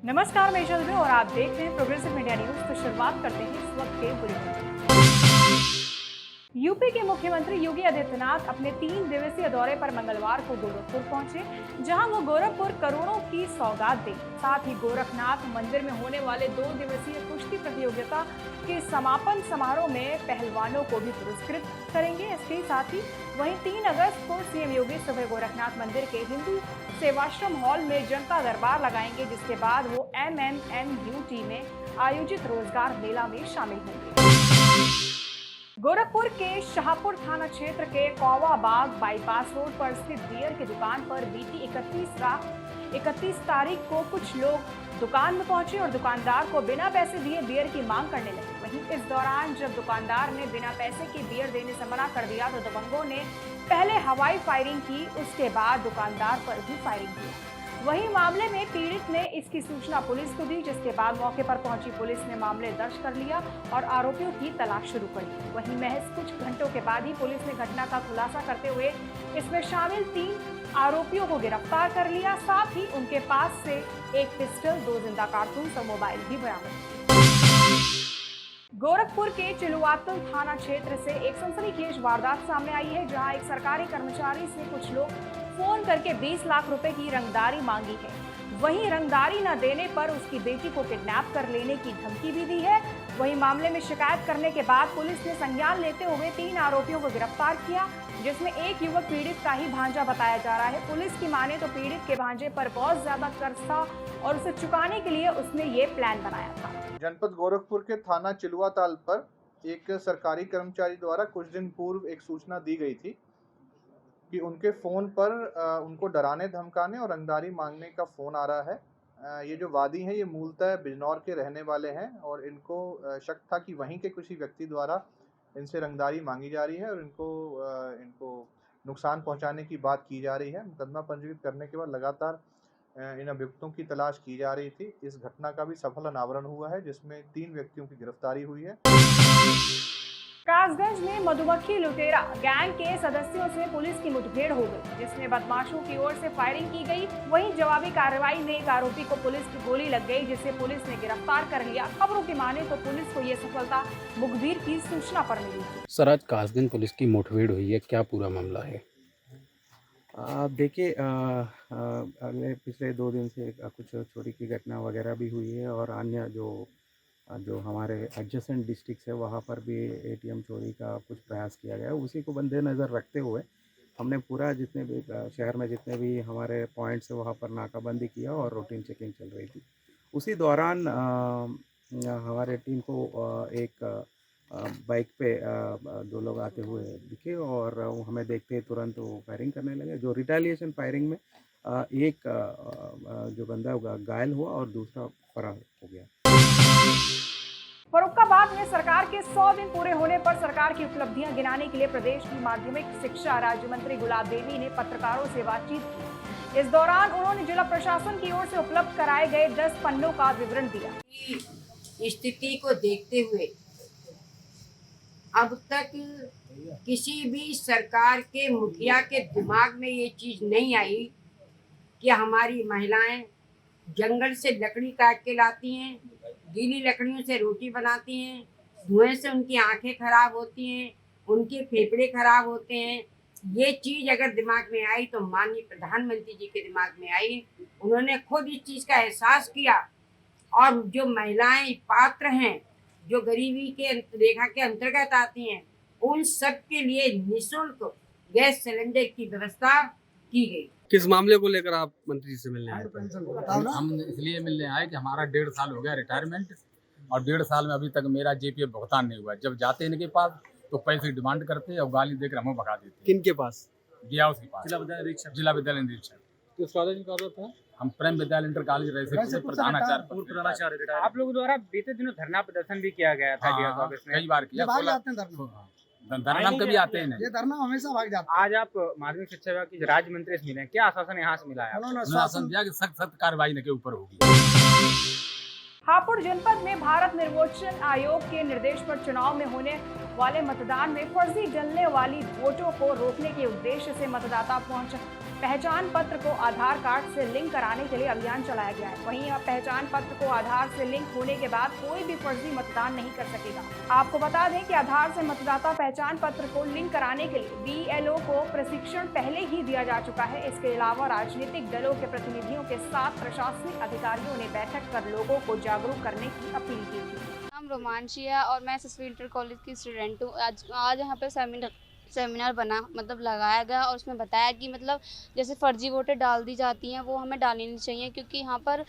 नमस्कार, मैं ईशा दुबे और आप देख रहे हैं प्रोग्रेसिव इंडिया न्यूज। तो शुरुआत करते हैं इस वक्त के बुलेटिन। यूपी के मुख्यमंत्री योगी आदित्यनाथ अपने 3 दिवसीय दौरे पर मंगलवार को गोरखपुर पहुंचे, जहां वो गोरखपुर करोड़ों की सौगात देंगे। साथ ही गोरखनाथ मंदिर में होने वाले 2 दिवसीय कुश्ती प्रतियोगिता के समापन समारोह में पहलवानों को भी पुरस्कृत करेंगे। इसके साथ ही वहीं 3 अगस्त को सीएम योगी सुबह गोरखनाथ मंदिर के हिंदू सेवाश्रम हॉल में जनता दरबार लगाएंगे, जिसके बाद वो MNNUT में आयोजित रोजगार मेला में शामिल होंगे। गोरखपुर के शाहपुर थाना क्षेत्र के कौवा बाग बाईपास रोड पर स्थित बियर की दुकान पर बीती 31 तारीख को कुछ लोग दुकान में पहुंचे और दुकानदार को बिना पैसे दिए बियर की मांग करने लगे। वहीं इस दौरान जब दुकानदार ने बिना पैसे की बियर देने से मना कर दिया तो दबंगों ने पहले हवाई फायरिंग की, उसके बाद दुकानदार पर भी फायरिंग की। वहीं मामले में पीड़ित ने इसकी सूचना पुलिस को दी, जिसके बाद मौके पर पहुंची पुलिस ने मामले दर्ज कर लिया और आरोपियों की तलाश शुरू कर दी। वहीं महज कुछ घंटों के बाद ही पुलिस ने घटना का खुलासा करते हुए इसमें शामिल 3 आरोपियों को गिरफ्तार कर लिया। साथ ही उनके पास से एक पिस्टल, 2 जिंदा कारतूस और मोबाइल भी बरामद। गोरखपुर के चिलुआतल थाना क्षेत्र से एक सनसनीखेज वारदात सामने आई है, जहां एक सरकारी कर्मचारी से कुछ लोग फोन करके 20 लाख रुपए की रंगदारी मांगी है। वहीं रंगदारी न देने पर उसकी बेटी को किडनैप कर लेने की धमकी भी दी है। वहीं मामले में शिकायत करने के बाद पुलिस ने संज्ञान लेते हुए 3 आरोपियों को गिरफ्तार किया, जिसमें एक युवक पीड़ित का ही भांजा बताया जा रहा है। पुलिस की माने तो पीड़ित के भांजे पर बहुत ज्यादा कर्ज था और उसे चुकाने के लिए उसने ये प्लान बनाया था। जनपद गोरखपुर के थाना चिलुआताल पर एक सरकारी कर्मचारी द्वारा कुछ दिन पूर्व एक सूचना दी गई थी कि उनके फ़ोन पर उनको डराने धमकाने और रंगदारी मांगने का फ़ोन आ रहा है। ये जो वादी हैं ये मूलतः बिजनौर के रहने वाले हैं और इनको शक था कि वहीं के किसी व्यक्ति द्वारा इनसे रंगदारी मांगी जा रही है और इनको नुकसान पहुंचाने की बात की जा रही है। मुकदमा पंजीकृत करने के बाद लगातार इन अभियुक्तों की तलाश की जा रही थी। इस घटना का भी सफल अनावरण हुआ है, जिसमें 3 व्यक्तियों की गिरफ्तारी हुई है। कासगंज में मधुमक्खी लुटेरा गैंग के सदस्यों से पुलिस की मुठभेड़ हो गई, जिसमें बदमाशों की ओर से फायरिंग की गई। वहीं जवाबी कार्रवाई में एक आरोपी को पुलिस की गोली लग गई, जिसे पुलिस ने गिरफ्तार कर लिया। खबरों की माने तो पुलिस को ये सफलता मुखबिर की सूचना पर मिली थी। सर, आज कासगंज पुलिस की मुठभेड़ हुई है, क्या पूरा मामला है? देखिए, अगले पिछले 2 दिन से कुछ चोरी की घटना वगैरह भी हुई है और अन्य जो हमारे एडजेसेंट डिस्ट्रिक्ट है वहाँ पर भी एटीएम चोरी का कुछ प्रयास किया गया है। उसी को मद्देनज़र रखते हुए हमने पूरा जितने भी शहर में जितने भी हमारे पॉइंट्स है वहाँ पर नाकाबंदी किया और रूटीन चेकिंग चल रही थी। उसी दौरान हमारे टीम को एक बाइक पे 2 लोग आते हुए दिखे और वो हमें देखते ही तुरंत वो फायरिंग करने लगे। जो रिटेलिएशन फायरिंग में एक जो बंदा घायल हुआ और दूसरा फरार हो गया। फर्रुखाबाद में सरकार के 100 दिन पूरे होने पर सरकार की उपलब्धियां गिनाने के लिए प्रदेश की माध्यमिक शिक्षा राज्य मंत्री गुलाब देवी ने पत्रकारों से बातचीत की। इस दौरान उन्होंने जिला प्रशासन की ओर से उपलब्ध कराए गए 10 पन्नों का विवरण दिया। स्थिति को देखते हुए अब तक किसी भी सरकार के मुखिया के दिमाग में ये चीज़ नहीं आई कि हमारी महिलाएं जंगल से लकड़ी काट के लाती हैं, गीली लकड़ियों से रोटी बनाती हैं, धुएं से उनकी आंखें खराब होती हैं, उनके फेफड़े खराब होते हैं। ये चीज़ अगर दिमाग में आई तो माननीय प्रधानमंत्री जी के दिमाग में आई। उन्होंने खुद इस चीज़ का एहसास किया और जो महिलाएं पात्र हैं, जो गरीबी के रेखा के अंतर्गत आती हैं, उन सब के लिए निःशुल्क गैस सिलेंडर की व्यवस्था की गई। किस मामले को लेकर आप मंत्री से मिलने आए? हम इसलिए मिलने आए कि हमारा 1.5 साल हो गया रिटायरमेंट और 1.5 साल में अभी तक मेरा जेपीएफ भुगतान नहीं हुआ। जब जाते इनके पास तो पैसे डिमांड करते और गाली देकर हमें भगा देते। किनके पास? गया उसके पास, जिला विद्यालय निरीक्षक। किस कॉलेज का था? हम प्रेम विद्यालय इंटर कॉलेज रहे प्रधानाचार्य। आप लोगों द्वारा बीते दिनों धरना प्रदर्शन भी किया गया था। कई बार किया। धरना कभी आते हैं नहीं, ये धरना हमेशा भाग जाता है। आज आप माध्यमिक शिक्षा विभाग के राज्य मंत्री से मिले, क्या आश्वासन यहाँ से मिला है? उन्होंने आश्वासन दिया कि सख्त कार्रवाई के ऊपर होगी। हापुड़ जनपद में भारत निर्वाचन आयोग के निर्देश पर चुनाव में होने वाले मतदान में फर्जी डलने वाली वोटों को रोकने के उद्देश्य से मतदाता पहचान पत्र को आधार कार्ड से लिंक कराने के लिए अभियान चलाया गया है। वहीं अब पहचान पत्र को आधार से लिंक होने के बाद कोई भी फर्जी मतदान नहीं कर सकेगा। आपको बता दें कि आधार से मतदाता पहचान पत्र को लिंक कराने के लिए BLO को प्रशिक्षण पहले ही दिया जा चुका है। इसके अलावा राजनीतिक दलों के प्रतिनिधियों के साथ प्रशासनिक अधिकारियों ने बैठक कर लोगों को जागरूक करने की अपील की थी। नाम रोमांशी है और मैं एसएसवी इंटर कॉलेज की स्टूडेंट हूँ। आज यहाँ पे सेमिनार बना मतलब लगाया गया और उसमें बताया कि मतलब जैसे फर्जी वोटें डाल दी जाती हैं वो हमें डालनी नहीं चाहिए, क्योंकि यहाँ पर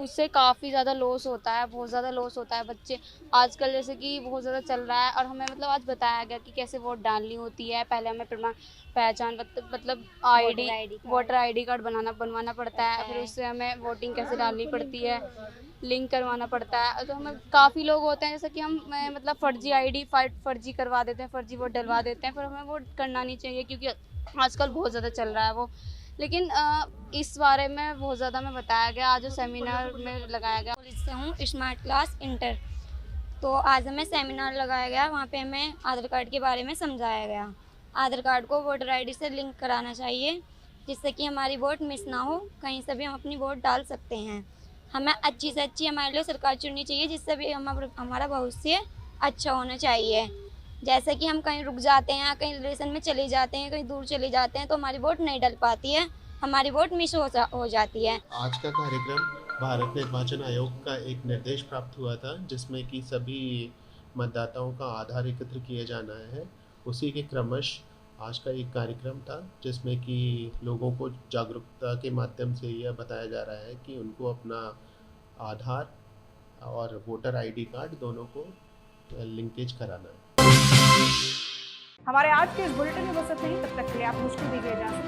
उससे काफ़ी ज़्यादा लॉस होता है, बहुत ज़्यादा लॉस होता है। बच्चे आजकल जैसे कि बहुत ज़्यादा चल रहा है और हमें मतलब आज बताया गया कि कैसे वोट डालनी होती है। पहले हमें पहचान मतलब वोटर ID कार्ड बनवाना पड़ता है, फिर उससे हमें वोटिंग कैसे डालनी पड़ती है, लिंक करवाना पड़ता है। तो हमें काफ़ी लोग होते हैं जैसे कि हम मतलब फर्जी करवा देते हैं, फर्जी वोट डलवा देते हैं, पर हमें वो करना नहीं चाहिए क्योंकि आजकल बहुत ज़्यादा चल रहा है वो। लेकिन इस बारे में बहुत ज़्यादा हमें बताया गया आज जो सेमिनार में लगाया गया। कॉलेज से हूँ, स्मार्ट क्लास इंटर। तो आज हमें सेमिनार लगाया गया, वहाँ पे हमें आधार कार्ड के बारे में समझाया गया। आधार कार्ड को वोटर ID से लिंक कराना चाहिए जिससे कि हमारी वोट मिस ना हो, कहीं से भी हम अपनी वोट डाल सकते हैं। हमें अच्छी से अच्छी हमारे लिए सरकार चुननी चाहिए जिससे भी हमारा भविष्य अच्छा होना चाहिए। जैसे कि हम कहीं रुक जाते हैं, कहीं रिलेशन में चले जाते हैं, कहीं दूर चले जाते हैं तो हमारी वोट नहीं डल पाती है, हमारी वोट मिस हो जाती है। आज का कार्यक्रम भारत निर्वाचन आयोग का एक निर्देश प्राप्त हुआ था जिसमें कि सभी मतदाताओं का आधार एकत्र किए जाना है। उसी के क्रमश आज का एक कार्यक्रम था जिसमें कि लोगों को जागरूकता के माध्यम से यह बताया जा रहा है कि उनको अपना आधार और वोटर ID कार्ड दोनों को लिंकेज कराना है। हमारे आज के इस बुलेटिन में बस इतना ही। तब तक के लिए आप मुझको दीजिए इजाजत।